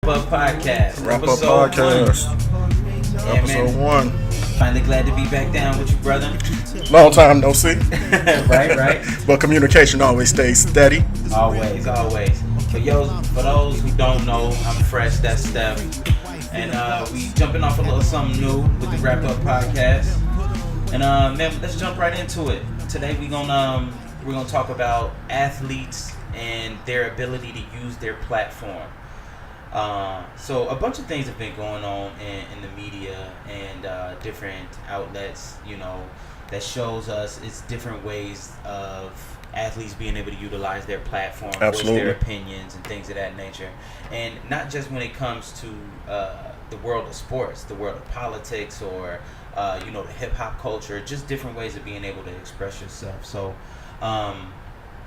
Podcast. Wrap Up episode Podcast. Yeah, Episode man. 1. Finally glad to be back down with you, brother. Long time no see. right. But communication always stays steady. Always. For those who don't know, I'm Fresh, that's Steph. And we jumping off a little something new with the Wrap Up Podcast. And man, let's jump right into it. Today we're gonna talk about athletes and their ability to use their platform. So a bunch of things have been going on in the media and different outlets, that shows us it's different ways of athletes being able to utilize their platform, voice their opinions and things of that nature. And not just when it comes to the world of sports, the world of politics, or the hip-hop culture, just different ways of being able to express yourself. So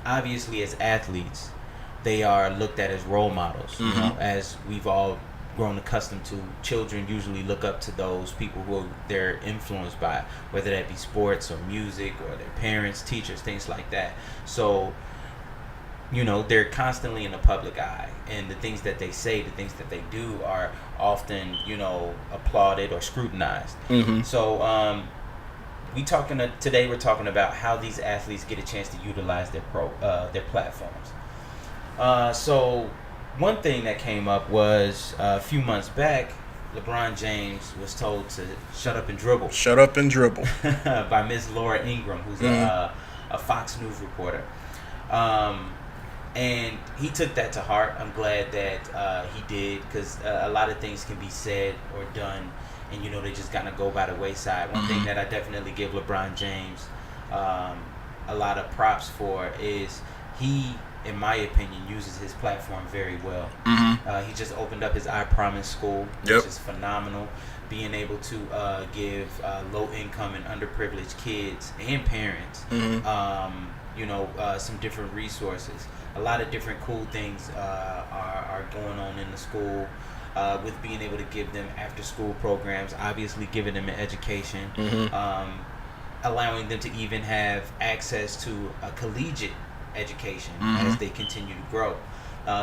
obviously as athletes, they are looked at as role models, as we've all grown accustomed to. Children usually look up to those people who they're influenced by, whether that be sports or music or their parents, teachers, things like that. So, they're constantly in the public eye, and the things that they say, the things that they do are often, applauded or scrutinized. So, today we're talking about how these athletes get a chance to utilize their platforms. So one thing that came up was a few months back, LeBron James was told to shut up and dribble. Shut up and dribble. By Ms. Laura Ingraham, who's a Fox News reporter. And he took that to heart. I'm glad that he did, because a lot of things can be said or done, and they just kind of go by the wayside. One thing that I definitely give LeBron James a lot of props for is he, in my opinion, uses his platform very well. He just opened up his I Promise school, which is phenomenal. Being able to give low-income and underprivileged kids and parents, some different resources. A lot of different cool things are going on in the school, with being able to give them after-school programs, obviously giving them an education, allowing them to even have access to a collegiate education as they continue to grow.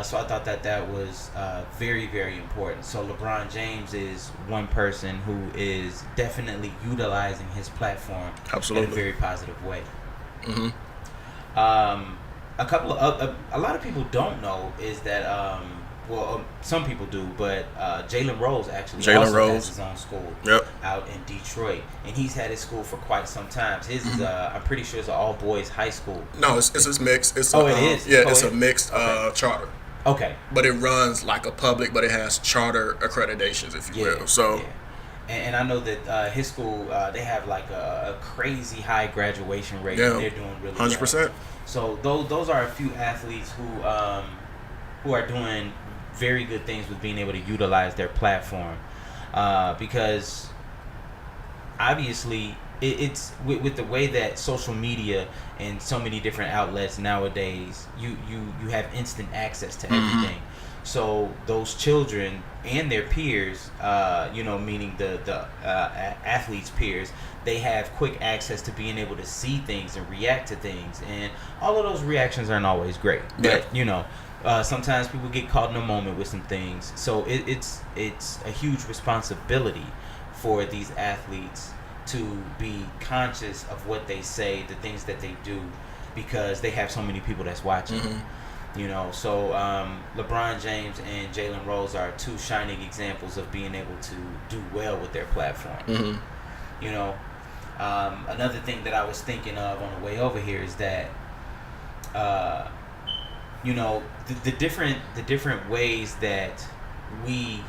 So I thought that was very, very important. So LeBron James is one person who is definitely utilizing his platform in a very positive way. A lot of people don't know is that some people do, but Jalen Rose actually has his own school out in Detroit, and he's had his school for quite some time. His is I'm pretty sure it's an all boys high school. No, it's mixed. It is. It's a mixed charter. Okay. But it runs like a public, but it has charter accreditations, if you will. So. And I know that his school, they have like a crazy high graduation rate. And they're doing really 100%. Well. So those are a few athletes who are doing very good things with being able to utilize their platform, because obviously it's with the way that social media and so many different outlets nowadays, you have instant access to everything. So those children and their peers, meaning the athletes' peers, they have quick access to being able to see things and react to things, and all of those reactions aren't always great. But sometimes people get caught in a moment with some things. So it's a huge responsibility for these athletes to be conscious of what they say, the things that they do, because they have so many people that's watching. So LeBron James and Jalen Rose are two shining examples of being able to do well with their platform. Another thing that I was thinking of on the way over here is that the different ways that we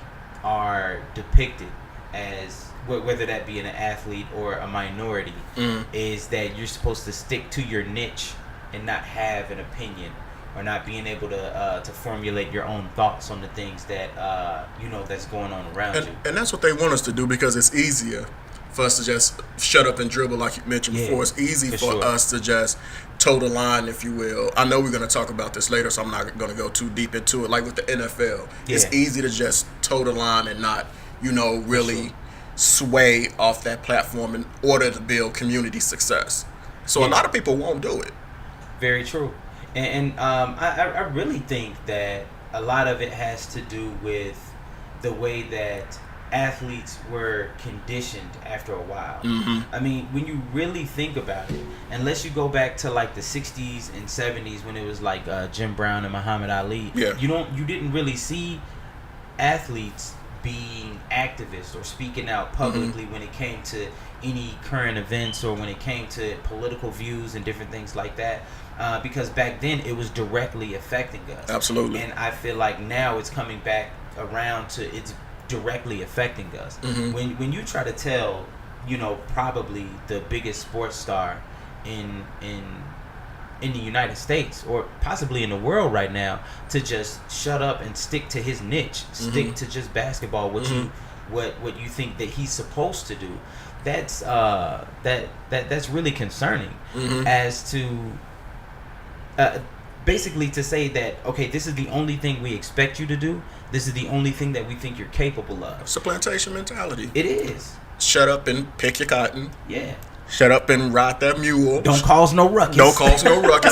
are depicted as, whether that be an athlete or a minority, is that you're supposed to stick to your niche and not have an opinion, or not being able to formulate your own thoughts on the things that that's going on around you. And that's what they want us to do, because it's easier for us to just shut up and dribble, like you mentioned before. It's easy for us to just toe the line, if you will. I know we're going to talk about this later, so I'm not going to go too deep into it. Like with the NFL, it's easy to just toe the line and not, really sway off that platform in order to build community success. So a lot of people won't do it. Very true. And I really think that a lot of it has to do with the way that athletes were conditioned after a while. I mean, when you really think about it, unless you go back to like the 60s and 70s when it was like Jim Brown and Muhammad Ali, you didn't really see athletes being activists or speaking out publicly when it came to any current events or when it came to political views and different things like that, because back then it was directly affecting us. Absolutely. And I feel like now it's coming back around to it's directly affecting us. When you try to tell, probably the biggest sports star in the United States or possibly in the world right now to just shut up and stick to his niche, stick to just basketball, what you think that he's supposed to do, that's really concerning. As to basically to say that, okay, this is the only thing we expect you to do, this is the only thing that we think you're capable of. Supplantation mentality. It is. Shut up and pick your cotton. Yeah. Shut up and ride that mule. Don't cause no ruckus.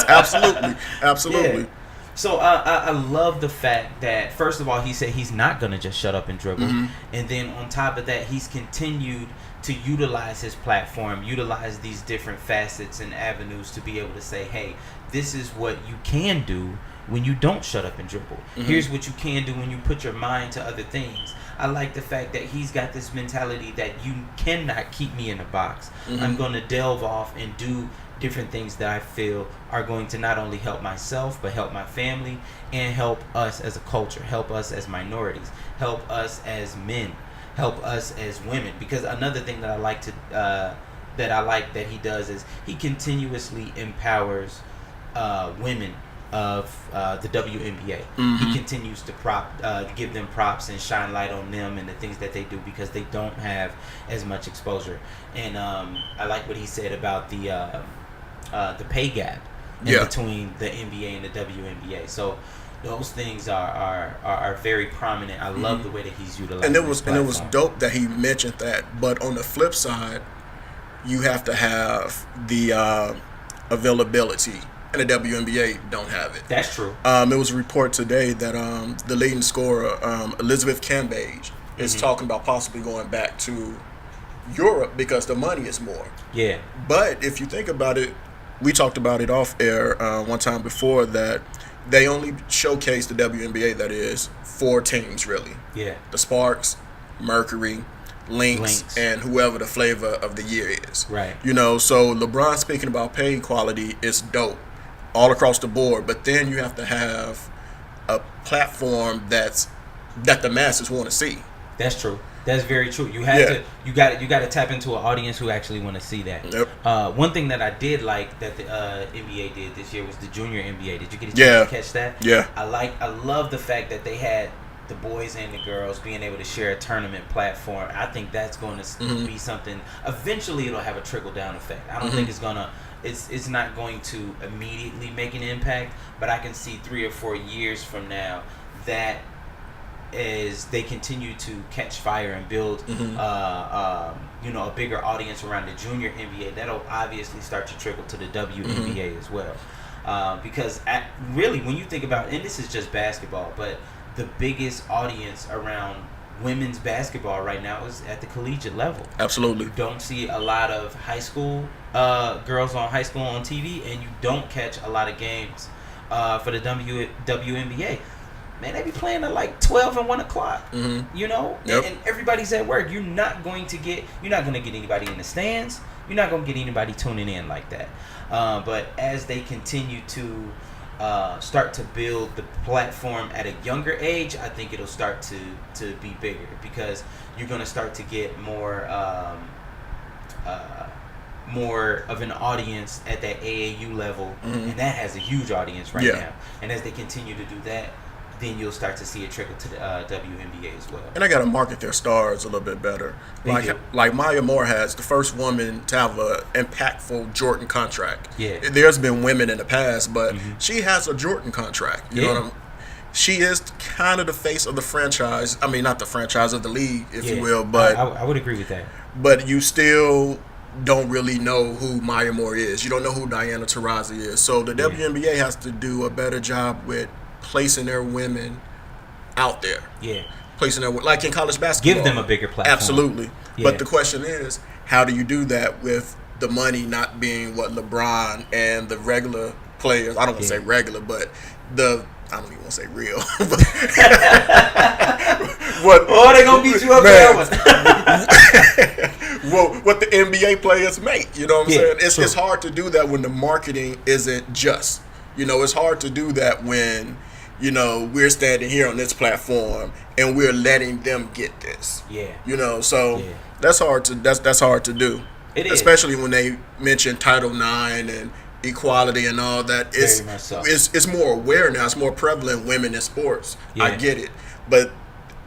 Absolutely. Absolutely. Yeah. So I love the fact that, first of all, he said he's not going to just shut up and dribble. And then on top of that, he's continued to utilize his platform, utilize these different facets and avenues to be able to say, hey, this is what you can do when you don't shut up and dribble. Here's what you can do when you put your mind to other things. I like the fact that he's got this mentality that you cannot keep me in a box. I'm going to delve off and do different things that I feel are going to not only help myself, but help my family and help us as a culture, help us as minorities, help us as men, help us as women. Because another thing that I like that he does is he continuously empowers women of the WNBA. He continues to give them props and shine light on them and the things that they do because they don't have as much exposure. And I like what he said about the pay gap between the NBA and the WNBA. So those things are very prominent. I love the way that he's utilizing. And it was dope that he mentioned that. But on the flip side, you have to have the availability. And the WNBA don't have it. That's true. It was a report today that the leading scorer, Elizabeth Cambage, is talking about possibly going back to Europe because the money is more. Yeah. But if you think about it, we talked about it off air one time before that they only showcase the WNBA, that is, 4 teams really. Yeah. The Sparks, Mercury, Lynx, and whoever the flavor of the year is. Right. So LeBron speaking about pay equality is dope all across the board, but then you have to have a platform that the masses want to see. That's true. That's very true. You have to. You got to tap into an audience who actually want to see that. Yep. One thing that I did like that the NBA did this year was the junior NBA. Did you get a chance to catch that? Yeah. I love the fact that they had the boys and the girls being able to share a tournament platform. I think that's going to be something. Eventually, it'll have a trickle down effect. I don't think it's gonna. It's not going to immediately make an impact, but I can see 3 or 4 years from now that as they continue to catch fire and build a bigger audience around the junior NBA, that'll obviously start to trickle to the WNBA as well. Because really, when you think about, and this is just basketball, but the biggest audience around women's basketball right now is at the collegiate level. Absolutely. You don't see a lot of high school girls on high school on TV, and you don't catch a lot of games for the WNBA. Man, they be playing at like 12 and 1 o'clock. Yep. And everybody's at work. You're not going to get anybody in the stands. You're not going to get anybody tuning in like that. But as they continue to start to build the platform at a younger age, I think it'll start to be bigger because you're going to start to get more of an audience at that AAU level, and that has a huge audience right now. And as they continue to do that, then you'll start to see it trickle to the WNBA as well. And they got to market their stars a little bit better. Like Maya Moore has the first woman to have an impactful Jordan contract. Yeah. There's been women in the past, but she has a Jordan contract. You know what I mean? She is kind of the face of the franchise. I mean, not the franchise of the league, if you will. But I would agree with that. But you still don't really know who Maya Moore is. You don't know who Diana Taurasi is. So the WNBA has to do a better job with placing their women out there. Yeah. placing their, like in college basketball. Give them a bigger platform. Absolutely. Yeah. But the question is, how do you do that with the money not being what LeBron and the regular players, I don't want to say regular, but I don't even want to say real. They're going to beat you up there. What the NBA players make, you know what I'm saying? It's hard to do that when the marketing isn't just. You know, it's hard to do that when, you know, we're standing here on this platform and we're letting them get this. Yeah. You know, so that's hard to do. It is. Especially when they mention Title IX and equality and all that. It's more aware now. It's more prevalent women in sports. Yeah. I get it. But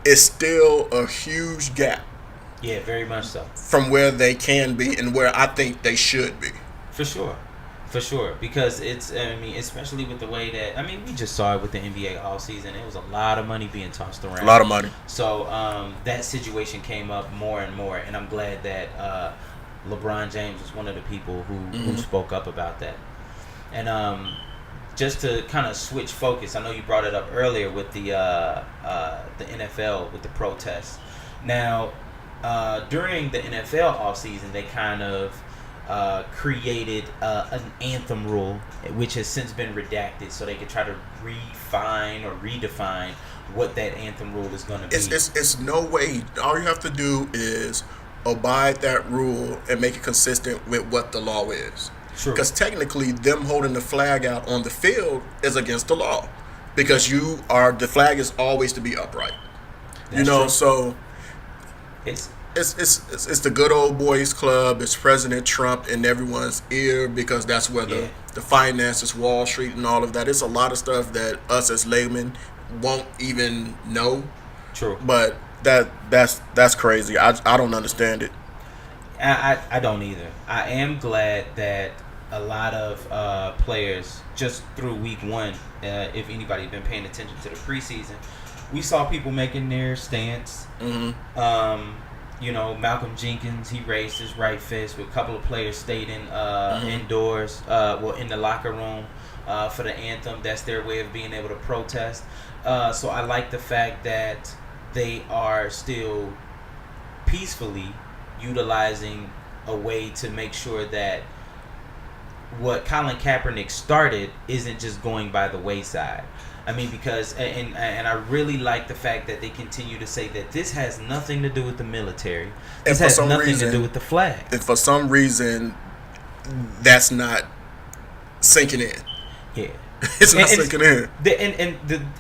it's still a huge gap. Yeah, very much so. From where they can be and where I think they should be. For sure. Because it's, I mean, especially with the way that, I mean, we just saw it with the NBA all season. It was a lot of money being tossed around. A lot of money. So that situation came up more and more. And I'm glad that LeBron James was one of the people who spoke up about that. And just to kind of switch focus, I know you brought it up earlier with the NFL, with the protests. Now, during the NFL offseason, they kind of created an anthem rule, which has since been redacted, so they could try to refine or redefine what that anthem rule is going to be. It's no way. All you have to do is abide that rule and make it consistent with what the law is. Because technically, them holding the flag out on the field is against the law. Because the flag is always to be upright. That's true. So it's the good old boys club. It's President Trump in everyone's ear because that's where the finances, Wall Street, and all of that. It's a lot of stuff that us as laymen won't even know. True. But that's crazy. I don't understand it. I don't either. I am glad that a lot of players, just through week one, if anybody's been paying attention to the preseason, we saw people making their stance. You know, Malcolm Jenkins, he raised his right fist. With a couple of players stayed indoors, in the locker room for the anthem. That's their way of being able to protest. So I like the fact that they are still peacefully utilizing a way to make sure that what Colin Kaepernick started isn't just going by the wayside. I mean, because, and I really like the fact that they continue to say that this has nothing to do with the military. This has nothing to do with the flag. And for some reason, that's not sinking in. Yeah. It's not sinking in.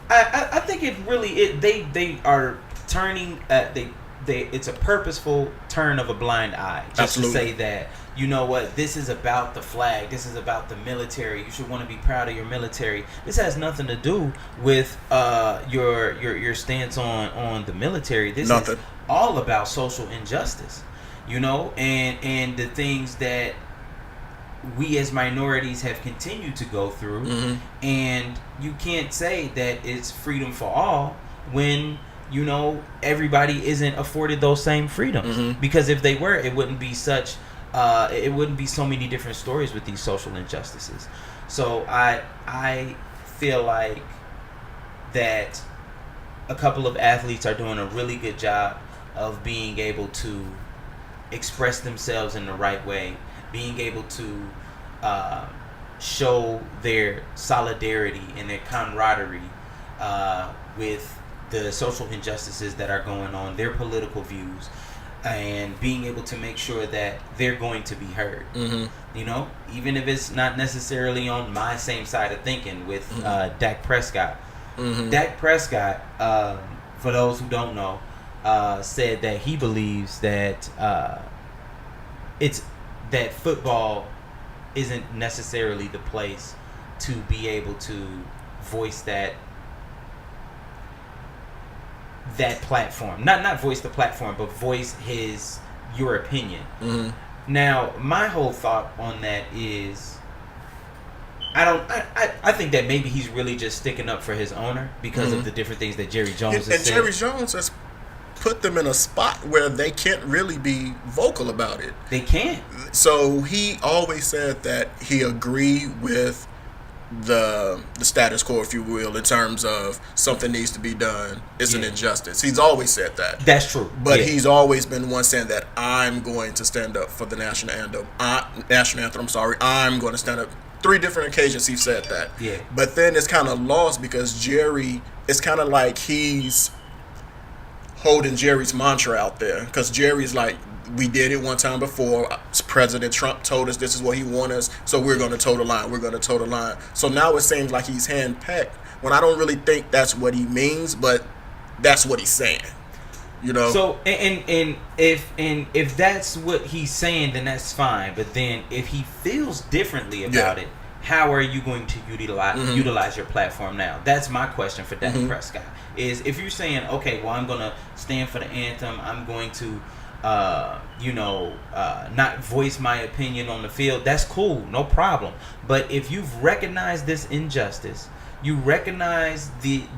I think it really, they are turning, it's a purposeful turn of a blind eye. Just to say that, you know what, this is about the flag. This is about the military. You should want to be proud of your military. This has nothing to do with your stance on the military. This is all about social injustice, you know, and the things that we as minorities have continued to go through. And you can't say that it's freedom for all when, you know, everybody isn't afforded those same freedoms. Because if they were, it wouldn't be such it wouldn't be so many different stories with these social injustices. So I feel like that a couple of athletes are doing a really good job of being able to express themselves in the right way, being able to show their solidarity and their camaraderie with the social injustices that are going on, their political views, and being able to make sure that they're going to be heard. You know, even if it's not necessarily on my same side of thinking with Dak Prescott. Dak Prescott, for those who don't know, said that he believes that that football isn't necessarily the place to be able to voice that platform. Not voice the platform, but voice your opinion. Now, my whole thought on that is, I think that maybe he's really just sticking up for his owner because of the different things that Jerry Jones has said. And Jerry Jones has put them in a spot where they can't really be vocal about it. They can't. So he always said that he agreed with the status quo, if you will, in terms of something needs to be done. It's an injustice. He's always said that. That's true. But he's always been one saying that I'm going to stand up for the national anthem. I'm going to stand up. 3 different occasions he said that. Yeah. But then it's kind of lost because Jerry, it's kind of like he's holding Jerry's mantra out there. Because Jerry's like, we did it one time before. President Trump told us this is what he wants us, so we're going to toe the line. We're going to toe the line. So now it seems like he's hand-packed, when I don't really think that's what he means, but that's what he's saying. You know. So and if that's what he's saying, then that's fine. But then if he feels differently about it, how are you going to utilize your platform now? That's my question for Dak Prescott. Is if you're saying, okay, well, I'm going to stand for the anthem. I'm going to not voice my opinion on the field. That's cool, no problem. But if you've recognized this injustice, you recognize the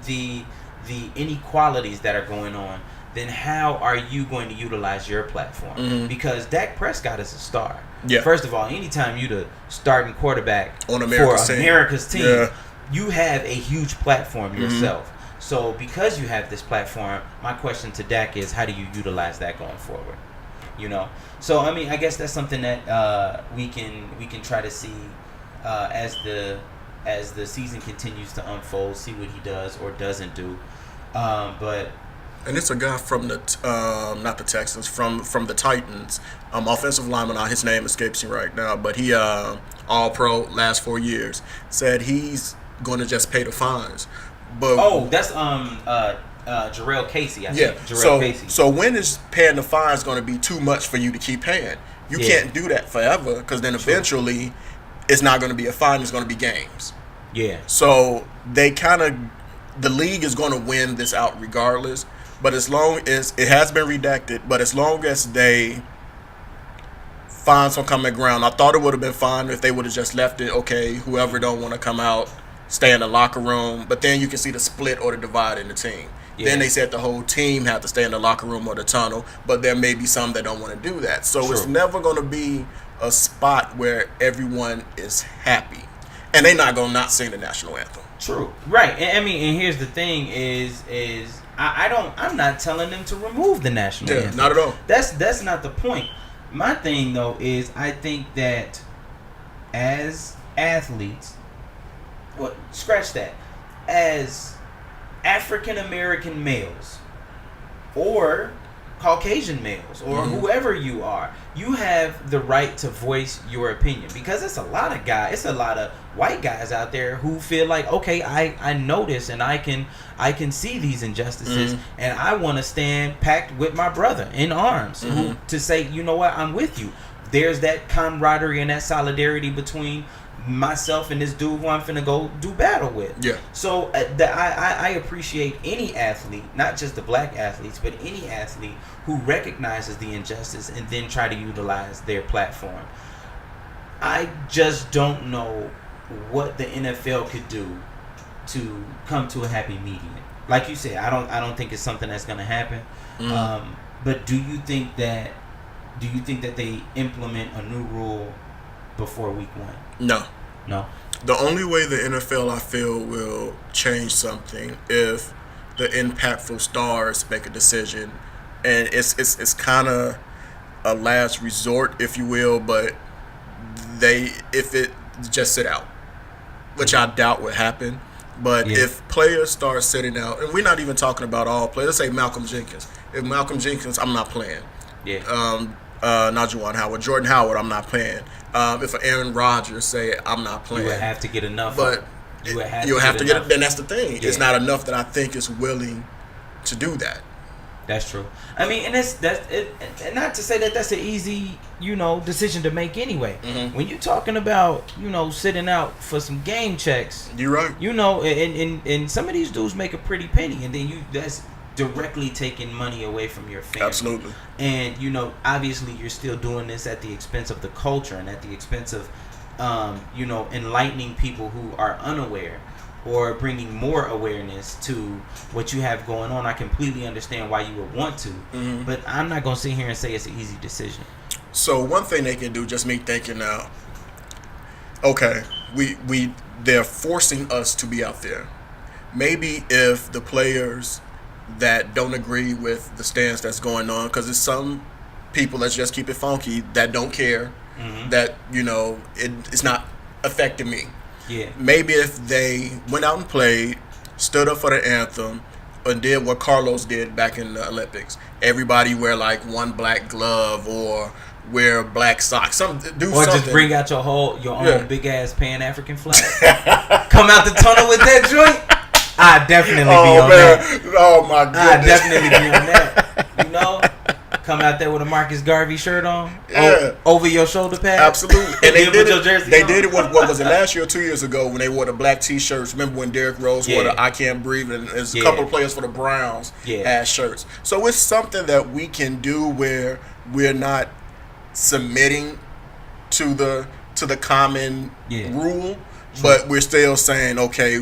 inequalities that are going on, then how are you going to utilize your platform? Because Dak Prescott is a star. Yeah. First of all, anytime you're the starting quarterback on America's team, you have a huge platform yourself. So because you have this platform, my question to Dak is, how do you utilize that going forward? You know? So, I mean, I guess that's something that we can try to see as the season continues to unfold, see what he does or doesn't do. And it's a guy from the not the Texans, from the Titans, offensive lineman. His name escapes me right now, but he All-Pro last 4 years. Said he's going to just pay the fines. But that's Jarrell Casey. I think. Jarrell Casey. So when is paying the fines going to be too much for you to keep paying? You can't do that forever, because then eventually it's not going to be a fine. It's going to be games. Yeah. So the league is going to win this out regardless. But as long as it has been redacted, but as long as they find some common ground, I thought it would have been fine if they would have just left it. Okay, whoever don't want to come out, stay in the locker room. But then you can see the split or the divide in the team. Yeah. Then they said the whole team had to stay in the locker room or the tunnel. But there may be some that don't want to do that. So It's never going to be a spot where everyone is happy, and they're not going to not sing the national anthem. True. Right. And here's the thing is I'm not telling them to remove the national anthem. Not at all. That's not the point. My thing though is, I think that as athletes, scratch that, as African American males or Caucasian males or whoever you are, you have the right to voice your opinion, because it's a lot of white guys out there who feel like, okay, I notice and I can see these injustices, and I want to stand packed with my brother in arms to say, you know what, I'm with you. There's that camaraderie and that solidarity between myself and this dude who I'm finna go do battle with. Yeah. So I appreciate any athlete, not just the black athletes, but any athlete who recognizes the injustice and then try to utilize their platform. I just don't know what the NFL could do to come to a happy median. Like you said, I don't think it's something that's gonna happen. But do you think that they implement a new rule before week 1? No. The only way the NFL, I feel, will change something if the impactful stars make a decision, and it's kind of a last resort, if you will. But if it just sit out, which I doubt would happen. But if players start sitting out, and we're not even talking about all players. Let's say Malcolm Jenkins. If Malcolm Jenkins, I'm not playing. Yeah. Not Juwan Howard. Jordan Howard, I'm not playing. If Aaron Rodgers say I'm not playing, you would have to get enough. But you would have to get it. Then that's the thing. Yeah. It's not enough that I think is willing to do that. That's true. I mean, and that's and not to say that that's an easy, decision to make anyway. When you're talking about, sitting out for some game checks, you're right. And some of these dudes make a pretty penny, and then that's directly taking money away from your family. Absolutely. And obviously you're still doing this at the expense of the culture and at the expense of enlightening people who are unaware, or bringing more awareness to what you have going on. I completely understand why you would want to, but I'm not going to sit here and say it's an easy decision. So one thing they can do, just me thinking now, okay, they're forcing us to be out there. Maybe if the players that don't agree with the stance that's going on, because there's some people, let's just keep it funky, that don't care, that, it's not affecting me. Yeah. Maybe if they went out and played, stood up for the anthem, and did what Carlos did back in the Olympics. Everybody wear like one black glove or wear black socks. Or just bring out your own big ass Pan African flag. Come out the tunnel with that joint. I definitely be on that. Oh my goodness. I definitely be on that. Come out there with a Marcus Garvey shirt on, over your shoulder pad. Absolutely. And they did your jersey. They did it. What was it, last year or 2 years ago when they wore the black T-shirts? Remember when Derrick Rose wore the "I Can't Breathe" and there's a couple of players for the Browns had shirts. So it's something that we can do where we're not submitting to the common rule, but we're still saying, okay,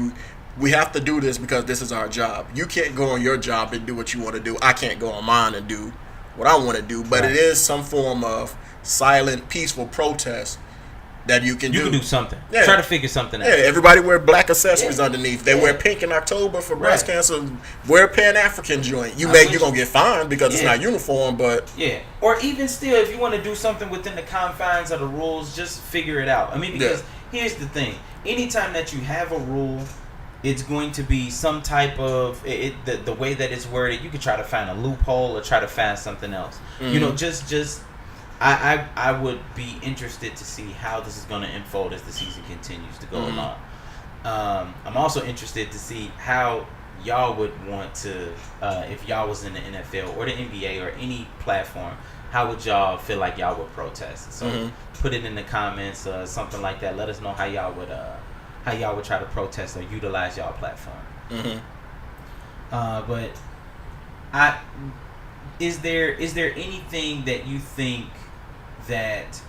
we have to do this because this is our job. You can't go on your job and do what you want to do. I can't go on mine and do what I want to do. But it is some form of silent, peaceful protest that you can do. You can do something. Yeah. Try to figure something out. Yeah, everybody wear black accessories underneath. They wear pink in October for breast cancer. Wear a Pan-African joint. You're going to get fined because it's not uniform, but... Yeah. Or even still, if you want to do something within the confines of the rules, just figure it out. I mean, because here's the thing. Anytime that you have a rule, it's going to be some type of the way that it's worded. You could try to find a loophole or try to find something else. Just I would be interested to see how this is going to unfold as the season continues to go along. I'm also interested to see how y'all would want to, if y'all was in the NFL or the NBA or any platform, how would y'all feel like y'all would protest? So put it in the comments, something like that. Let us know how y'all would try to protest or utilize y'all platform. But is there anything that you think that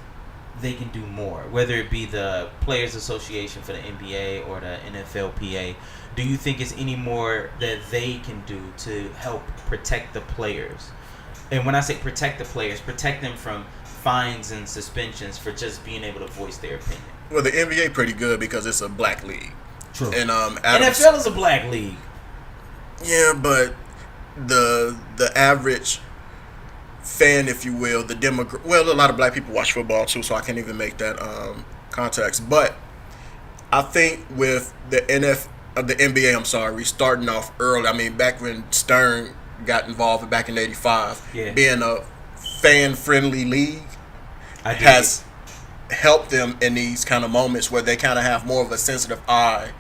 they can do more, whether it be the Players Association for the NBA or the NFLPA? Do you think it's any more that they can do to help protect the players? And when I say protect the players, protect them from fines and suspensions for just being able to voice their opinion. Well, the NBA pretty good because it's a black league. True. And NFL is a black league. Yeah, but the average fan, if you will, a lot of black people watch football too, so I can't even make that context. But I think with the NBA, starting off early. I mean, back when Stern got involved back in '85, being a fan-friendly league has helped them in these kind of moments where they kind of have more of a sensitive eye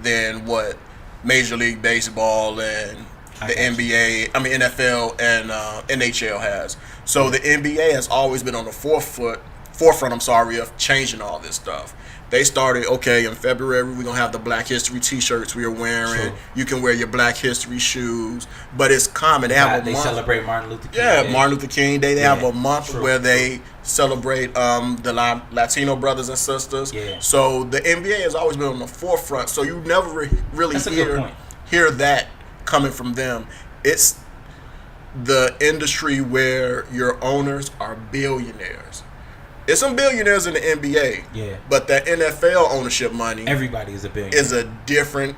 than what Major League Baseball and the NBA, NFL and NHL has. So the NBA has always been on the forefront, of changing all this stuff. They started, in February we're going to have the Black History T-shirts we are wearing. True. You can wear your Black History shoes. But it's common. They celebrate Martin Luther King Day. Martin Luther King Day. They have a month where they celebrate the Latino brothers and sisters. Yeah. So the NBA has always been on the forefront. So you never really hear that coming from them. It's the industry where your owners are billionaires. There's some billionaires in the NBA, but that NFL ownership money, everybody is a billionaire. Is a different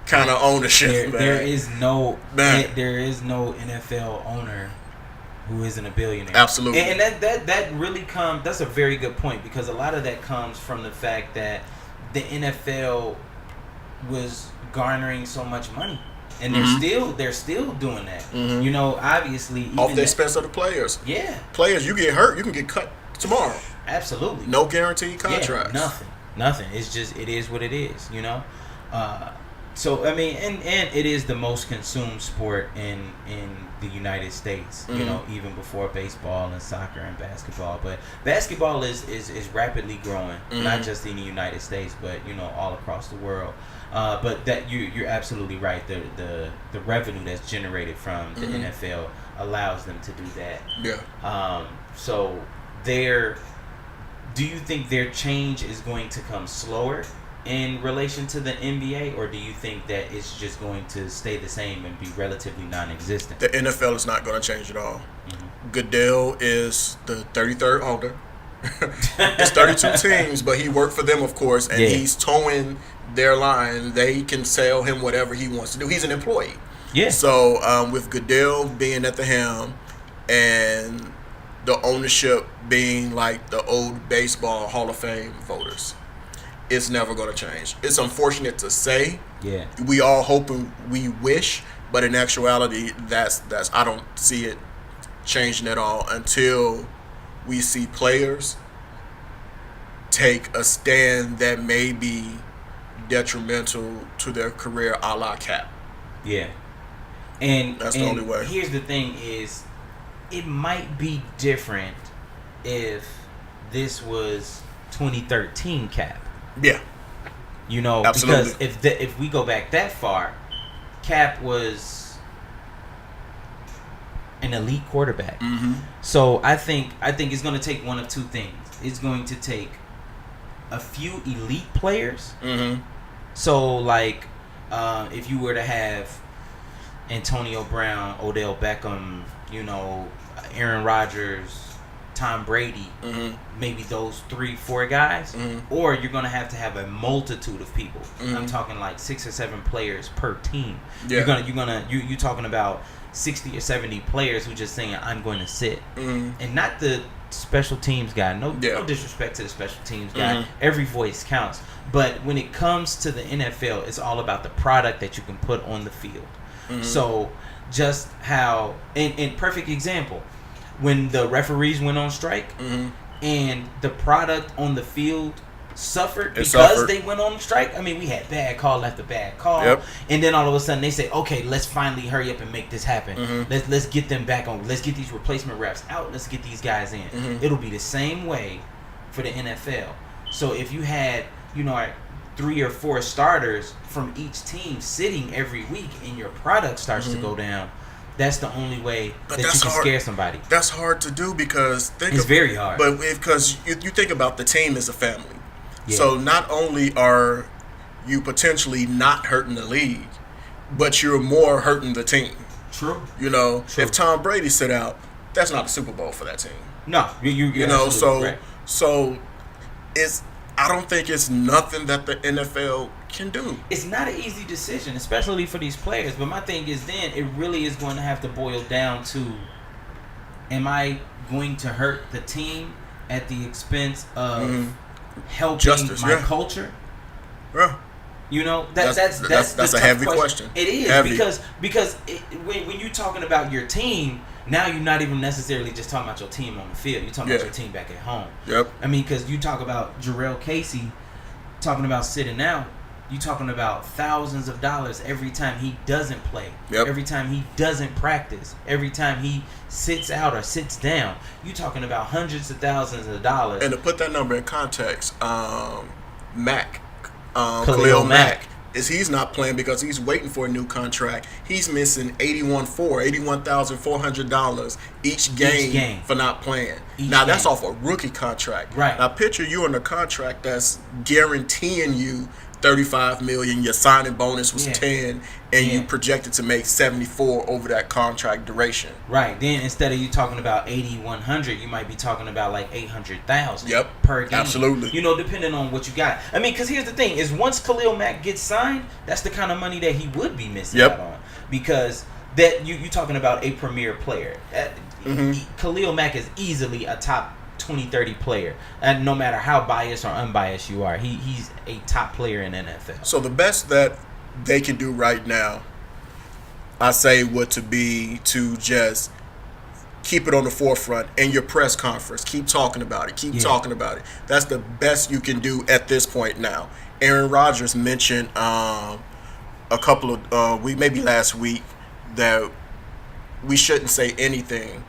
kind of ownership. There is no NFL owner who isn't a billionaire. Absolutely, and that really comes. That's a very good point, because a lot of that comes from the fact that the NFL was garnering so much money. And they're still doing that. Obviously, off the expense of the players. Yeah, players, you get hurt, you can get cut tomorrow. Absolutely. No guaranteed contracts. Nothing. It's just, it is what it is, So I mean, and it is the most consumed sport in the United States, even before baseball and soccer and basketball. But basketball is rapidly growing, not just in the United States, but all across the world. But that you're absolutely right. The revenue that's generated from the NFL allows them to do that. Yeah. So do you think their change is going to come slower in relation to the NBA, or do you think that it's just going to stay the same and be relatively non-existent? The NFL is not going to change at all. Goodell is the 33rd owner. It's 32 teams, but he worked for them, of course, and he's towing their line. They can sell him whatever he wants to do. He's an employee. Yeah. So with Goodell being at the helm and the ownership being like the old baseball Hall of Fame voters, it's never going to change. It's unfortunate to say. Yeah. We all hope and we wish, but in actuality, that's I don't see it changing at all until we see players take a stand that may be detrimental to their career, a la Cap. Yeah. And that's the only way. Here's the thing is, it might be different if this was 2013 Cap. Yeah. You know, absolutely. Because if we go back that far, Cap was an elite quarterback. Mm-hmm. So I think it's going to take one of two things. It's going to take a few elite players. Mm-hmm. So like, if you were to have Antonio Brown, Odell Beckham, you know, Aaron Rodgers, Tom Brady, maybe those 3-4 guys, or you're gonna have a multitude of people. I'm talking like 6 or 7 players per team. You're talking about 60 or 70 players who just saying I'm going to sit, and not the special teams guy. No disrespect to the special teams guy. Every voice counts, but when it comes to the NFL, it's all about the product that you can put on the field. So just how, and perfect example, when the referees went on strike and the product on the field suffered because they went on strike. I mean, we had bad call after bad call, and then all of a sudden they say, okay, let's finally hurry up and make this happen. Let's get them back on. Let's get these replacement refs out. Let's get these guys in. It'll be the same way for the NFL. So if you had, you know, 3 or 4 starters from each team sitting every week and your product starts to go down, that's the only way that you can scare somebody. That's hard to do because it's very hard. But because you think about the team as a family. Yeah. So not only are you potentially not hurting the league, but you're more hurting the team. True. You know, if Tom Brady sit out, that's not the Super Bowl for that team. No, you know, so it's, I don't think it's nothing that the NFL can do. It's not an easy decision, especially for these players. But my thing is, then it really is going to have to boil down to: am I going to hurt the team at the expense of helping my culture? Yeah. You know, that's a heavy question. It is heavy. because when you're talking about your team. Now you're not even necessarily just talking about your team on the field. You're talking about your team back at home. Yep. I mean, because you talk about Jarrell Casey talking about sitting out. You're talking about thousands of dollars every time he doesn't play. Yep. Every time he doesn't practice. Every time he sits out or sits down. You're talking about hundreds of thousands of dollars. And to put that number in context, Khalil Mack. He's not playing because he's waiting for a new contract. He's missing $81,400 each game for not playing. That's off a rookie contract. Right. Now picture you in a contract that's guaranteeing you $35 million. Your signing bonus was 10, and you projected to make 74 over that contract duration. Right. Then instead of you talking about 8,100, you might be talking about like 800,000. Yep. Per game. Absolutely. You know, depending on what you got. I mean, because here's the thing: is once Khalil Mack gets signed, that's the kind of money that he would be missing out on, because that you talking about a premier player. Khalil Mack is easily a top 20-30 player, and no matter how biased or unbiased you are, he's a top player in NFL. So the best that they can do right now, I say, would to be to just keep it on the forefront in your press conference. Keep talking about it. Keep talking about it. That's the best you can do at this point now. Aaron Rodgers mentioned a couple of maybe last week that we shouldn't say anything,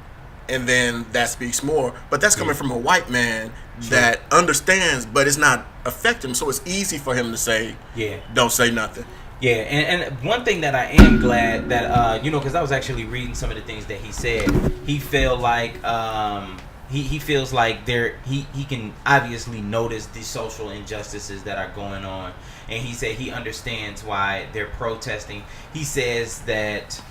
and then that speaks more. But that's coming from a white man that understands, but it's not affecting him. So it's easy for him to say, don't say nothing. Yeah, and one thing that I am glad that, because I was actually reading some of the things that he said. He felt like he feels like he can obviously notice the social injustices that are going on. And he said he understands why they're protesting. He says that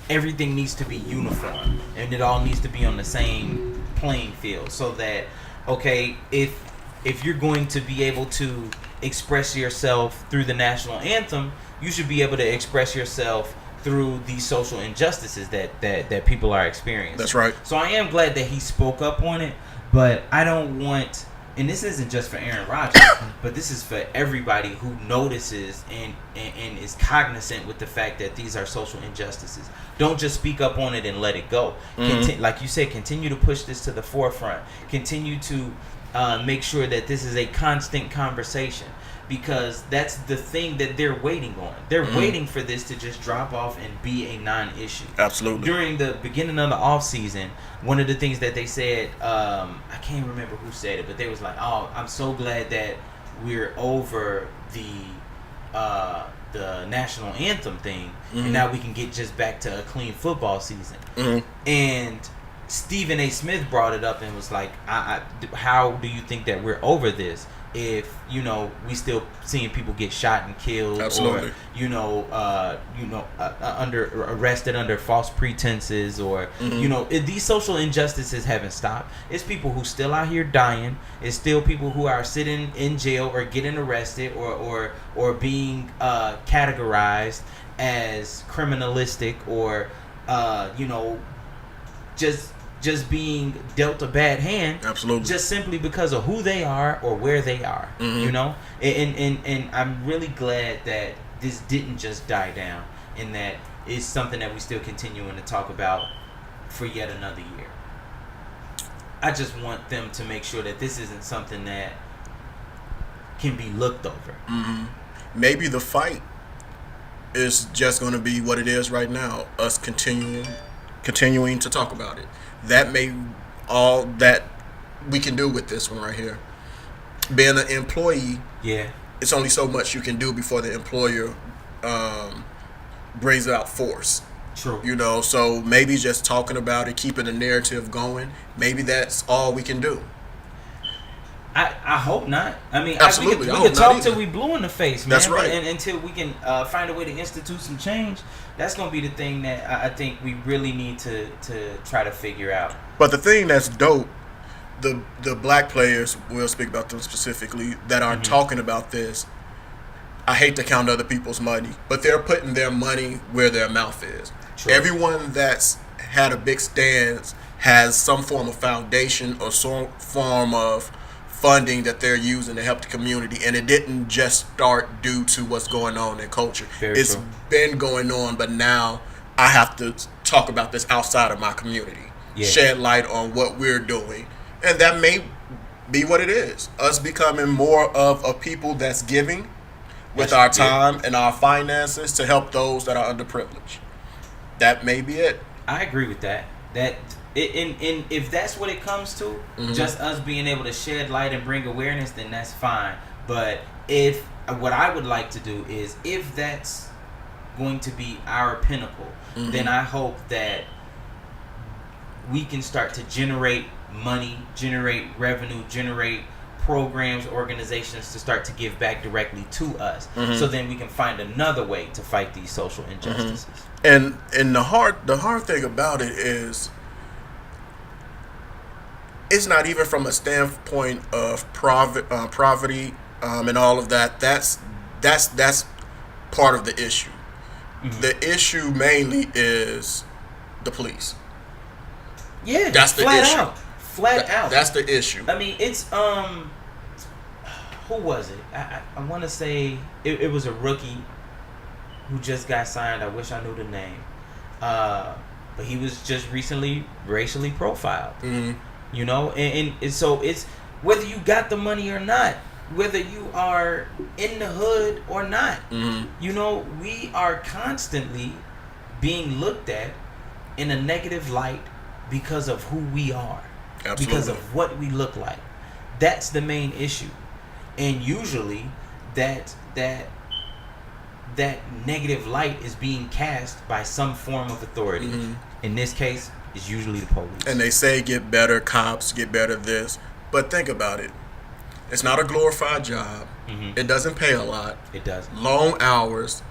everything needs to be uniform and it all needs to be on the same playing field, so that okay, if you're going to be able to express yourself through the national anthem, you should be able to express yourself through these social injustices that people are experiencing. That's right. So I am glad that he spoke up on it, but I don't want, and this isn't just for Aaron Rodgers, but this is for everybody who notices and is cognizant with the fact that these are social injustices. Don't just speak up on it and let it go. Like you said, continue to push this to the forefront. Continue to make sure that this is a constant conversation, because that's the thing that they're waiting on. They're waiting for this to just drop off and be a non-issue. Absolutely. During the beginning of the off season, one of the things that they said, I can't remember who said it, but they was like, "Oh, I'm so glad that we're over the national anthem thing, and now we can get just back to a clean football season." And Stephen A. Smith brought it up and was like, how do you think that we're over this if, you know, we still seeing people get shot and killed? Absolutely. Or, arrested under false pretenses, or, these social injustices haven't stopped. It's people who still out here dying. It's still people who are sitting in jail or getting arrested or being categorized as criminalistic, or, just being dealt a bad hand. Absolutely. Just simply because of who they are or where they are. And I'm really glad that this didn't just die down, and that it's something that we still continuing to talk about for yet another year. I just want them to make sure that this isn't something that can be looked over. Maybe the fight is just going to be what it is right now, us continuing to talk about it. That may all that we can do with this one right here. Being an employee, it's only so much you can do before the employer brings out force. True. So maybe just talking about it, keeping the narrative going, maybe that's all we can do. I hope not. I mean, absolutely. We can talk till we blue in the face, man. That's right. And until we can find a way to institute some change, that's going to be the thing that I think we really need to try to figure out. But the thing that's dope, the black players, we'll speak about them specifically, that are talking about this, I hate to count other people's money, but they're putting their money where their mouth is. True. Everyone that's had a big stance has some form of foundation or some form of funding that they're using to help the community, and it didn't just start due to what's going on in culture. It's been going on, but now I have to talk about this outside of my community, shed light on what we're doing, and that may be what it is, us becoming more of a people that's giving with our time and our finances to help those that are underprivileged. That may be it. I agree with that. And if that's what it comes to, just us being able to shed light and bring awareness, then that's fine. But what I would like to do is, if that's going to be our pinnacle, then I hope that we can start to generate money, generate revenue, generate programs, organizations to start to give back directly to us, so then we can find another way to fight these social injustices. And the hard thing about it is, it's not even from a standpoint of poverty and all of that. That's part of the issue. The issue mainly is the police. Yeah, that's the issue. Flat out. That's the issue. I mean, it's who was it? I want to say it was a rookie who just got signed. I wish I knew the name. But he was just recently racially profiled. And so it's whether you got the money or not, whether you are in the hood or not. We are constantly being looked at in a negative light because of who we are. Absolutely. Because of what we look like. That's the main issue. And usually that negative light is being cast by some form of authority. In this case, it's usually the police. And they say get better cops, get better this. But think about it. It's not a glorified job. It doesn't pay a lot. It doesn't. Long hours.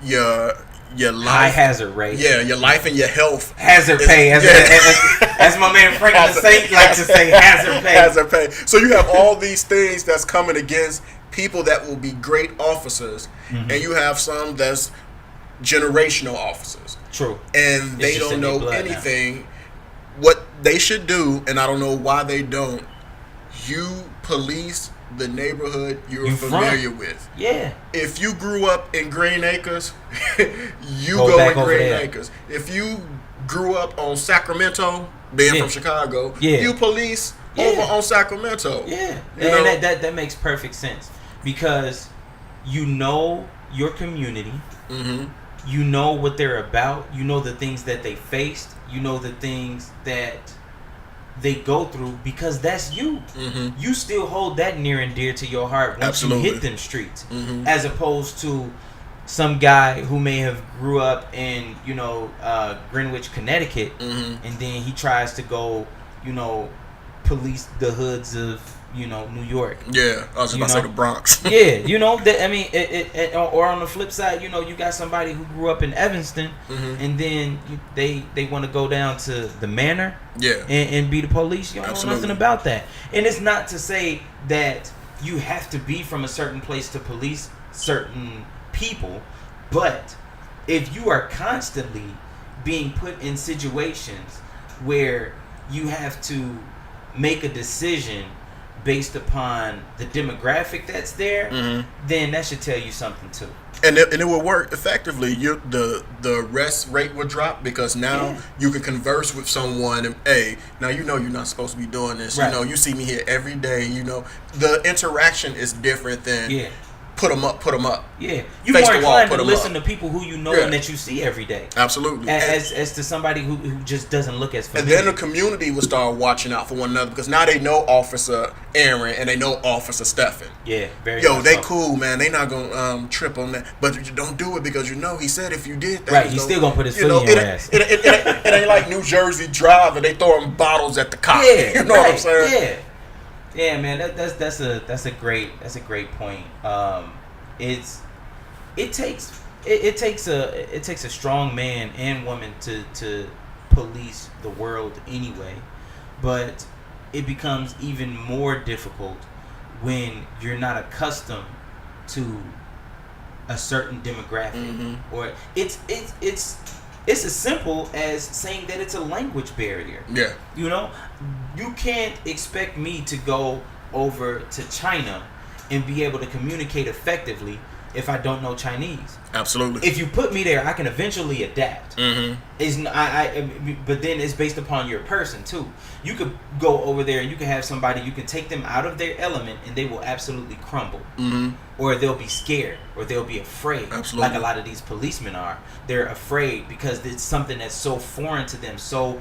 Your your life, high hazard rate. Yeah, your life and your health. Hazard pay, as my man Frank the Saint like to say, hazard pay. Hazard pay. So you have all these things that's coming against people that will be great officers, and you have some that's generational officers. True. And they don't know anything. Now. What they should do, and I don't know why they don't, you police the neighborhood you're familiar with. Yeah. If you grew up in Green Acres, you go in Green Acres. If you grew up on Sacramento, being from Chicago, you police over on Sacramento. Yeah. And that makes perfect sense. Because you know your community. Mm-hmm. You know what they're about. You know the things that they faced. You know the things that they go through, because that's you. Mm-hmm. You still hold that near and dear to your heart once you hit them streets, as opposed to some guy who may have grew up in Greenwich, Connecticut, and then he tries to go police the hoods of New York. Yeah, I was just about to say the Bronx. Yeah, or on the flip side, you got somebody who grew up in Evanston, and then they want to go down to the Manor, and be the police. You don't know nothing about that. And it's not to say that you have to be from a certain place to police certain people, but if you are constantly being put in situations where you have to make a decision based upon the demographic that's there, then that should tell you something too. And it will work effectively. The arrest rate will drop, because now you can converse with someone and, hey, now you're not supposed to be doing this. Right. You see me here every day. The interaction is different than put them up. Yeah, you're more inclined to listen to people who you know and that you see every day. Absolutely. As to somebody who just doesn't look as familiar. And then the community will start watching out for one another, because now they know Officer Aaron and they know Officer Stephan. Yeah, very. They cool, man. They not gonna trip on that, but you don't do it because he said if you did that, right, he's still gonna put his foot in your ass. It ain't like New Jersey Drive and they throwing bottles at the cop. Yeah, you know what I'm saying? Yeah, man. That's a great point. It takes a strong man and woman to police the world anyway, but it becomes even more difficult when you're not accustomed to a certain demographic, or it's as simple as saying that it's a language barrier. Yeah, you can't expect me to go over to China and be able to communicate effectively if I don't know Chinese. Absolutely. If you put me there, I can eventually adapt. But then it's based upon your person too. You could go over there and you can have somebody, you can take them out of their element and they will absolutely crumble. Or they'll be scared, or they'll be afraid. Absolutely. Like a lot of these policemen are. They're afraid because it's something that's so foreign to them, so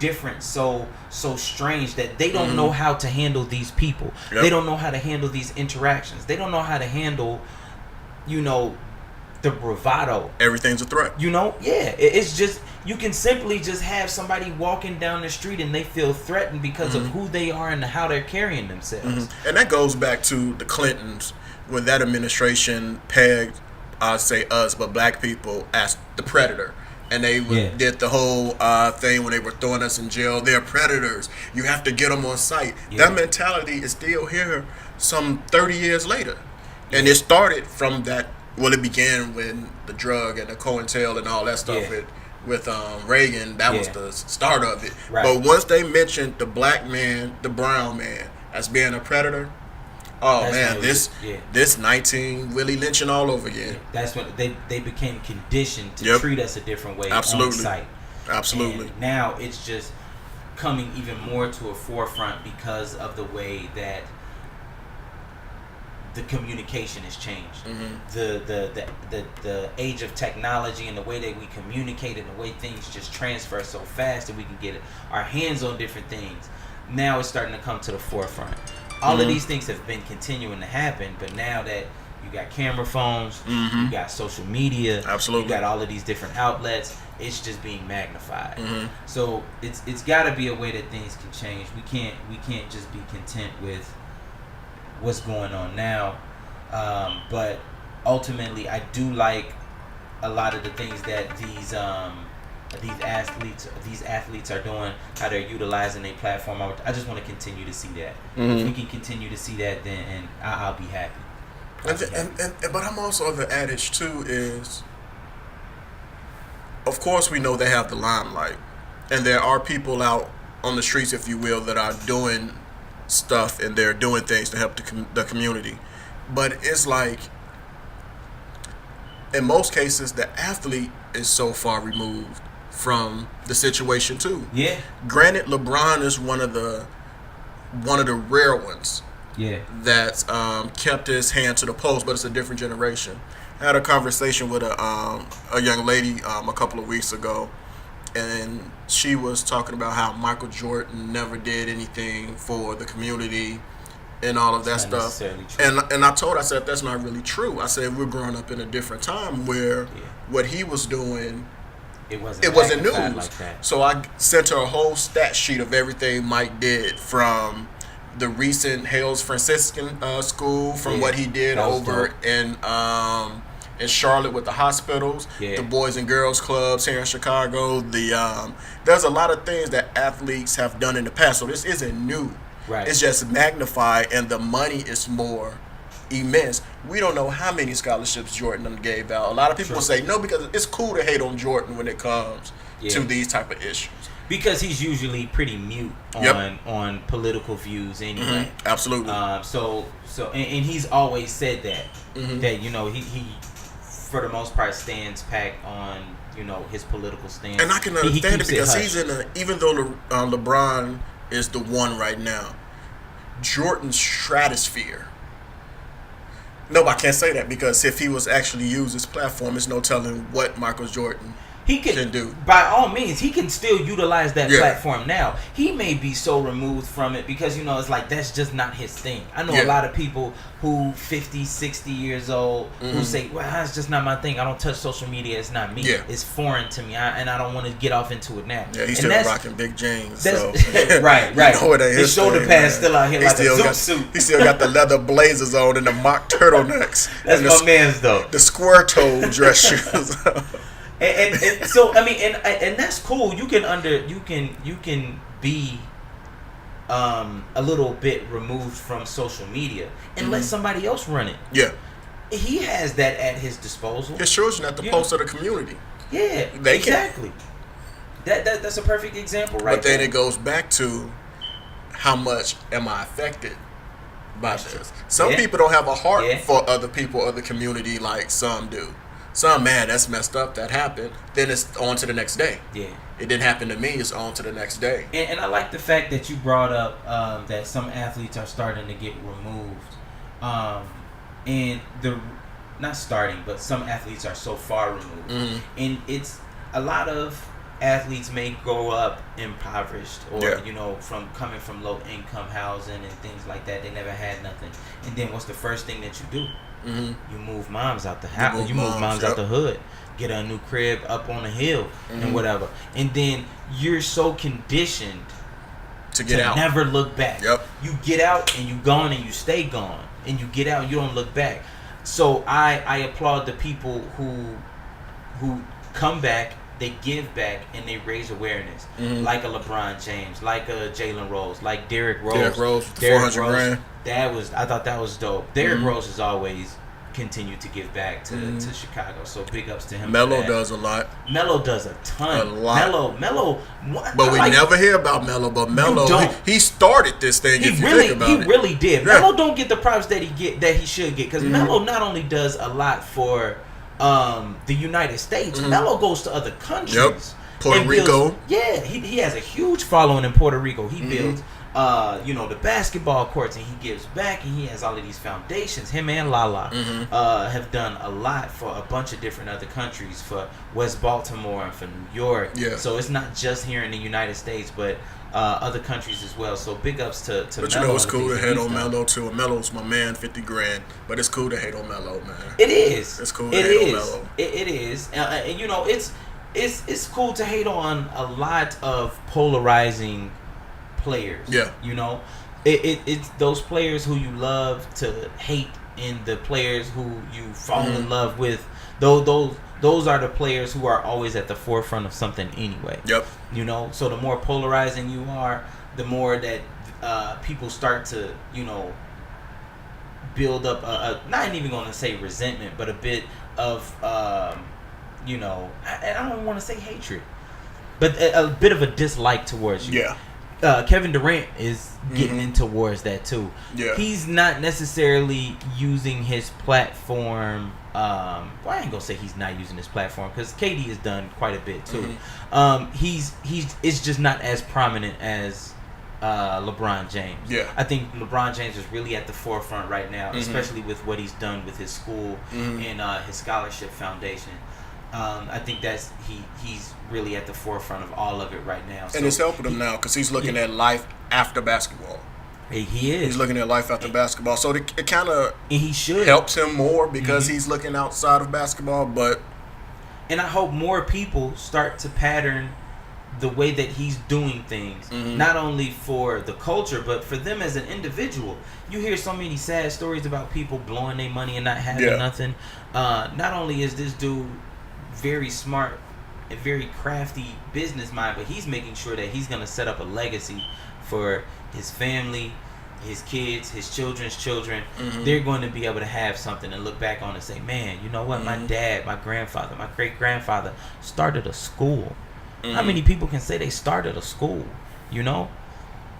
different, so strange, that they don't know how to handle these people. Yep. They don't know how to handle these interactions. They don't know how to handle the bravado. Everything's a threat. It's just, you can simply just have somebody walking down the street and they feel threatened because of who they are and how they're carrying themselves. And that goes back to the Clintons, when that administration pegged, I'd say us, but black people, as the predator. And they did the whole thing when they were throwing us in jail. They're predators. You have to get them on sight. That mentality is still here some 30 years later. And it started from that. Well, it began when the drug and the COINTEL and all that stuff with Reagan. That was the start of it. Right. But once they mentioned the black man, the brown man, as being a predator, this 19 Willie lynching all over again. That's when they became conditioned to treat us a different way. Absolutely. On site. Absolutely. And now it's just coming even more to a forefront because of the way that the communication has changed. The age of technology and the way that we communicate and the way things just transfer so fast that we can get our hands on different things. Now it's starting to come to the forefront. All of these things have been continuing to happen, but now that you got camera phones, you got social media, absolutely, you got all of these different outlets, it's just being magnified. So it's got to be a way that things can change. We can't just be content with what's going on now, but ultimately I do like a lot of the things that these athletes are doing, how they're utilizing their platform. I just want to continue to see that. If we can continue to see that, then I'll be happy. But I'm also of the adage too is, of course we know they have the limelight, and there are people out on the streets, if you will, that are doing stuff and they're doing things to help the community. But it's like, in most cases, the athlete is so far removed from the situation too. Yeah. Granted, LeBron is one of the rare ones. Yeah. That kept his hand to the post, but it's a different generation. I had a conversation with a young lady a couple of weeks ago, and she was talking about how Michael Jordan never did anything for the community and all of that stuff. And I told her, I said, that's not really true. I said, we're growing up in a different time where what he was doing, it wasn't news. Like that. So I sent her a whole stat sheet of everything Mike did, from the recent Hales Franciscan school, from what he did over in Charlotte with the hospitals, the Boys and Girls Clubs here in Chicago. There's a lot of things that athletes have done in the past, so this isn't new. Right. It's just magnified, and the money is more immense. We don't know how many scholarships Jordan gave out. A lot of people say no, because it's cool to hate on Jordan when it comes to these type of issues. Because he's usually pretty mute on political views anyway. Mm-hmm. Absolutely. And he's always said that that he for the most part stands pat on his political stance. And I can understand it because he's in even though LeBron is the one right now, Jordan's stratosphere. No, I can't say that, because if he was actually use his platform, there's no telling what Michael Jordan can do. By all means, he can still utilize that platform now. He may be so removed from it because, it's like that's just not his thing. I know a lot of people who 50, 60 years old who say, well, that's just not my thing. I don't touch social media. It's not me. Yeah. It's foreign to me. And I don't want to get off into it now. Yeah, he's still rocking Big James. So. Right. His shoulder pads still out here like a zoot. He still got the leather blazers on and the mock turtlenecks. That's my man's though. The square toe dress shoes. And so I mean, and that's cool. You can be a little bit removed from social media and let somebody else run it. Yeah, he has that at his disposal. His children at the post of the community. Yeah, exactly. That's a perfect example, right? But then it goes back to how much am I affected by this? Some people don't have a heart for other people or the community like some do. Some, man, that's messed up. That happened. Then it's on to the next day. Yeah, it didn't happen to me. It's on to the next day. And I like the fact that you brought up that some athletes are starting to get removed, and but some athletes are so far removed, and it's a lot of athletes may grow up impoverished or coming from low income housing and things like that. They never had nothing, and then what's the first thing that you do? You move moms out the house. You move moms out the hood. Get a new crib up on the hill and whatever. And then you're so conditioned to get out, never look back. Yep. You get out and you gone and you stay gone. And you get out and you don't look back. So I applaud the people who come back, they give back, and they raise awareness. Like a LeBron James, like a Jalen Rose, like Derrick Rose. Derrick Rose with the $400,000. I thought that was dope. Derrick Rose has always continued to give back to Chicago, so big ups to him. Melo does a lot. Melo does a ton. A lot. Melo. But we never hear about Melo. But Melo, he started this thing. He really did. Yeah. Melo don't get the props that he should get, because Melo not only does a lot for the United States. Melo goes to other countries. Yep. Puerto Rico. He has a huge following in Puerto Rico. He builds the basketball courts, and he gives back, and he has all of these foundations. Him and Lala have done a lot for a bunch of different other countries, for West Baltimore and for New York. Yeah. So it's not just here in the United States, but other countries as well. So big ups to But Melo. It's cool to hate on Melo too. Melo's my man, $50,000. But it's cool to hate on Melo, man. It is. It's cool to hate on Melo. It is. And it's cool to hate on a lot of polarizing players. Yeah. It's those players who you love to hate, and the players who you fall in love with. Those those are the players who are always at the forefront of something anyway. Yep. You know, so the more polarizing you are, the more that people start to, you know, build up not even going to say resentment, but a bit of, you know, I don't want to say hatred, but a bit of a dislike towards you. Yeah. Kevin Durant is getting in towards that too. Yeah. He's not necessarily using his platform. Well, I ain't gonna say he's not using his platform because KD has done quite a bit too. He's it's just not as prominent as LeBron James. Yeah. I think LeBron James is really at the forefront right now, especially with what he's done with his school and his scholarship foundation. I think that's he's really at the forefront of all of it right now. And it's helping him now because he's looking at life after basketball. He is. He's looking at life after basketball. So it kind of should helps him more because he's looking outside of basketball. And I hope more people start to pattern the way that he's doing things, not only for the culture, but for them as an individual. You hear so many sad stories about people blowing their money and not having nothing. Not only is this dude very smart and very crafty business mind, but he's making sure that he's going to set up a legacy for his family, his kids, his children's children. They're going to be able to have something and look back on and say, man, you know what, my dad, my grandfather, my great-grandfather started a school. How many people can say they started a school, you know?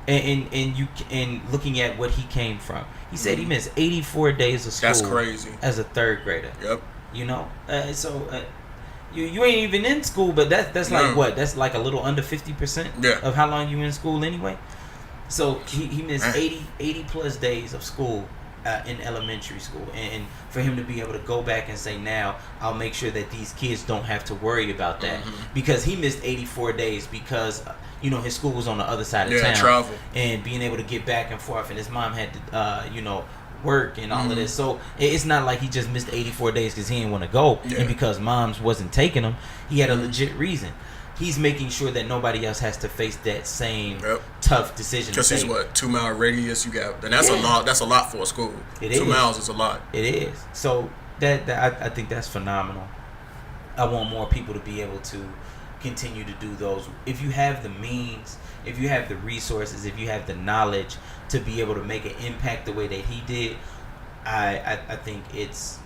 And looking at what he came from, he said he missed 84 days of school. That's crazy. As a third grader. Yep. You know, you ain't even in school, but that's like what? That's like a little under 50% of how long you in school anyway. So he missed 80 plus days of school in elementary school, and for him to be able to go back and say, now I'll make sure that these kids don't have to worry about that, because he missed 84 days because you know his school was on the other side of town, travel, and being able to get back and forth, and his mom had to you know, work and all of this. So it's not like he just missed 84 days because he didn't want to go and because moms wasn't taking him. He had a legit reason. He's making sure that nobody else has to face that same tough decision. Because he's 2 mile radius you got, and that's a lot. That's a lot for a school. 2 miles is a lot. It is. So that I think that's phenomenal. I want more people to be able to continue to do those. If you have the means, if you have the resources, if you have the knowledge to be able to make an impact the way that he did, I think it's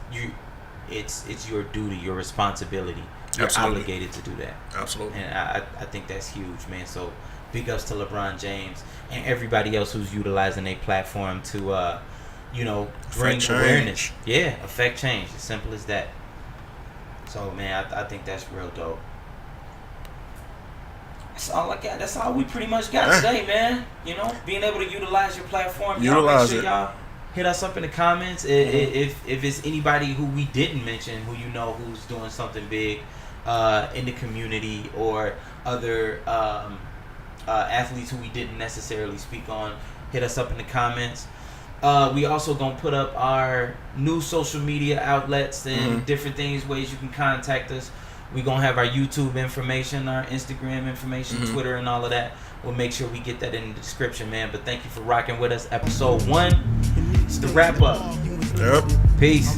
your duty, your responsibility. You're obligated to do that. Absolutely. And I think that's huge, man. So big ups to LeBron James and everybody else who's utilizing their platform to, you know, bring awareness. Yeah, affect change. As simple as that. So, man, I think that's real dope. That's all I got. That's all we pretty much got today, man. You know, being able to utilize your platform. Utilize make sure y'all hit us up in the comments if it's anybody who we didn't mention, who you know who's doing something big in the community, or other athletes who we didn't necessarily speak on. Hit us up in the comments. We also gonna put up our new social media outlets and different things, ways you can contact us. We gonna have our YouTube information, our Instagram information, Twitter, and all of that. We'll make sure we get that in the description, man. But thank you for rocking with us. Episode 1. It's the wrap up. Yep. Peace.